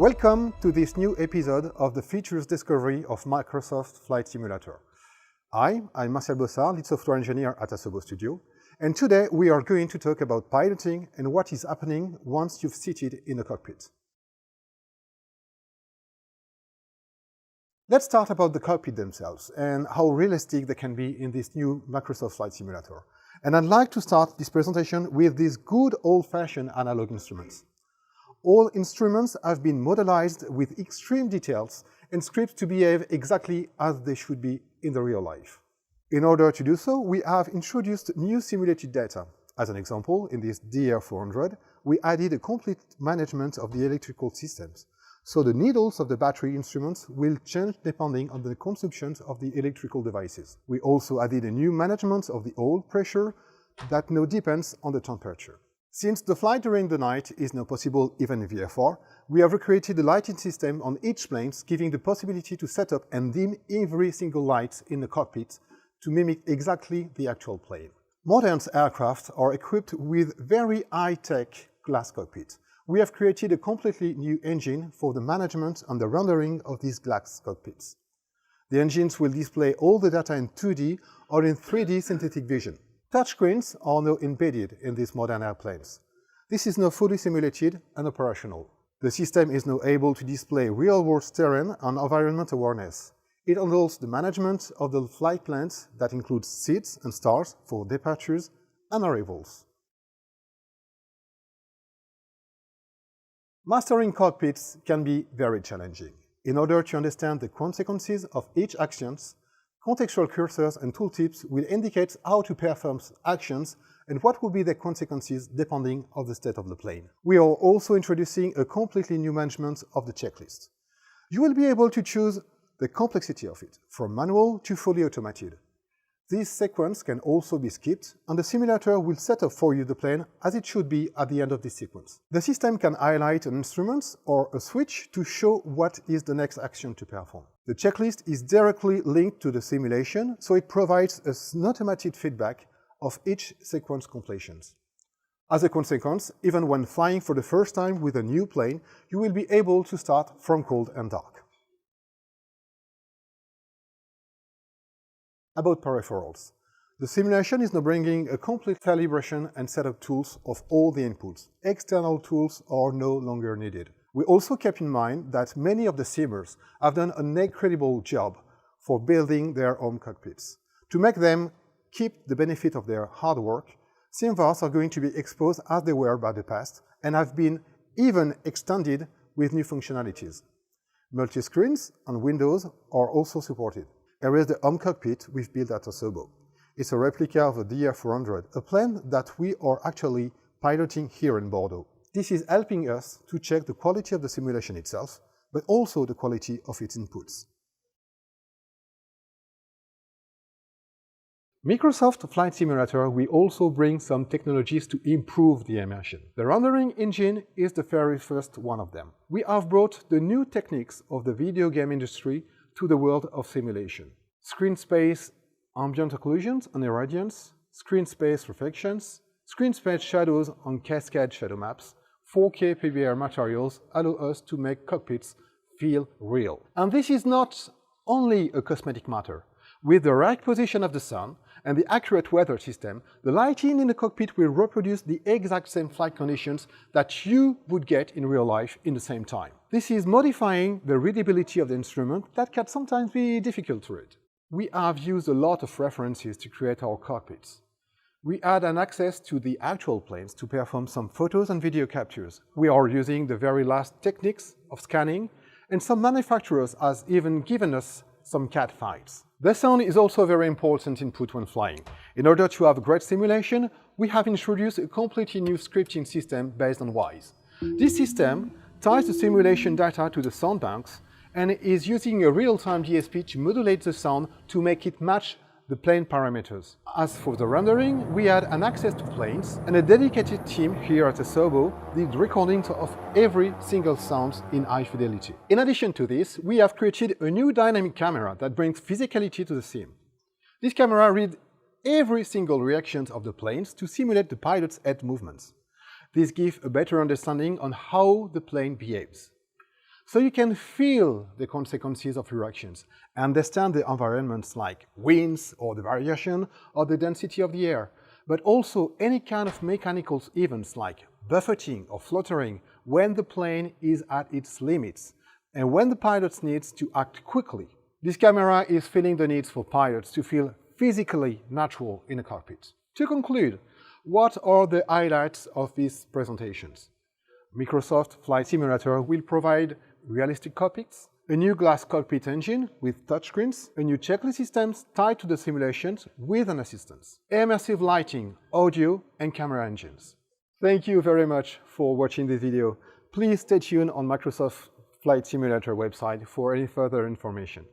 Welcome to this new episode of the features discovery of Microsoft Flight Simulator. I'm Marcel Bossard, lead software engineer at Asobo Studio, and today we are going to talk about piloting and what is happening once you've seated in a cockpit. Let's start about the cockpit themselves and how realistic they can be in this new Microsoft Flight Simulator. And I'd like to start this presentation with these good old-fashioned analog instruments. All instruments have been modelized with extreme details and scripts to behave exactly as they should be in the real life. In order to do so, we have introduced new simulated data. As an example, in this DR400, we added a complete management of the electrical systems. So the needles of the battery instruments will change depending on the consumption of the electrical devices. We also added a new management of the oil pressure that now depends on the temperature. Since the flight during the night is now possible even in VFR, we have recreated a lighting system on each plane, giving the possibility to set up and dim every single light in the cockpit to mimic exactly the actual plane. Modern aircraft are equipped with very high-tech glass cockpits. We have created a completely new engine for the management and the rendering of these glass cockpits. The engines will display all the data in 2D or in 3D synthetic vision. Touchscreens are now embedded in these modern airplanes. This is now fully simulated and operational. The system is now able to display real-world terrain and environment awareness. It handles the management of the flight plans that includes seats and stars for departures and arrivals. Mastering cockpits can be very challenging. In order to understand the consequences of each action, contextual cursors and tooltips will indicate how to perform actions and what will be the consequences depending on the state of the plane. We are also introducing a completely new management of the checklist. You will be able to choose the complexity of it, from manual to fully automated. This sequence can also be skipped, and the simulator will set up for you the plane as it should be at the end of this sequence. The system can highlight an instrument or a switch to show what is the next action to perform. The checklist is directly linked to the simulation, so it provides an automated feedback of each sequence completions. As a consequence, even when flying for the first time with a new plane, you will be able to start from cold and dark. About peripherals. The simulation is now bringing a complete calibration and setup tools of all the inputs. External tools are no longer needed. We also kept in mind that many of the simmers have done an incredible job for building their own cockpits. To make them keep the benefit of their hard work, simvars are going to be exposed as they were by the past and have been even extended with new functionalities. Multi-screens and windows are also supported. Here is the home cockpit we've built at Asobo. It's a replica of the DR400, a plane that we are actually piloting here in Bordeaux. This is helping us to check the quality of the simulation itself, but also the quality of its inputs. Microsoft Flight Simulator will also bring some technologies to improve the immersion. The rendering engine is the very first one of them. We have brought the new techniques of the video game industry to the world of simulation. Screen space ambient occlusions and irradiance, screen space reflections, screen space shadows and cascade shadow maps, 4K PBR materials allow us to make cockpits feel real. And this is not only a cosmetic matter. With the right position of the sun and the accurate weather system, the lighting in the cockpit will reproduce the exact same flight conditions that you would get in real life in the same time. This is modifying the readability of the instrument that can sometimes be difficult to read. We have used a lot of references to create our cockpits. We had an access to the actual planes to perform some photos and video captures. We are using the very last techniques of scanning, and some manufacturers have even given us some CAD files. The sound is also a very important input when flying. In order to have a great simulation, we have introduced a completely new scripting system based on WISE. This system ties the simulation data to the sound banks and is using a real-time DSP to modulate the sound to make it match the plane parameters. As for the rendering, we had an access to planes, and a dedicated team here at Asobo did recordings of every single sound in high fidelity. In addition to this, we have created a new dynamic camera that brings physicality to the sim. This camera reads every single reaction of the planes to simulate the pilot's head movements. This gives a better understanding on how the plane behaves. so you can feel the consequences of your actions, understand the environments like winds or the variation or the density of the air, but also any kind of mechanical events like buffeting or fluttering when the plane is at its limits and when the pilot needs to act quickly. This camera is filling the needs for pilots to feel physically natural in a cockpit. To conclude, what are the highlights of these presentations? Microsoft Flight Simulator will provide realistic cockpits, a new glass cockpit engine with touchscreens, a new checklist system tied to the simulations with an assistance, immersive lighting, audio and camera engines. Thank you very much for watching this video. Please stay tuned on Microsoft Flight Simulator website for any further information.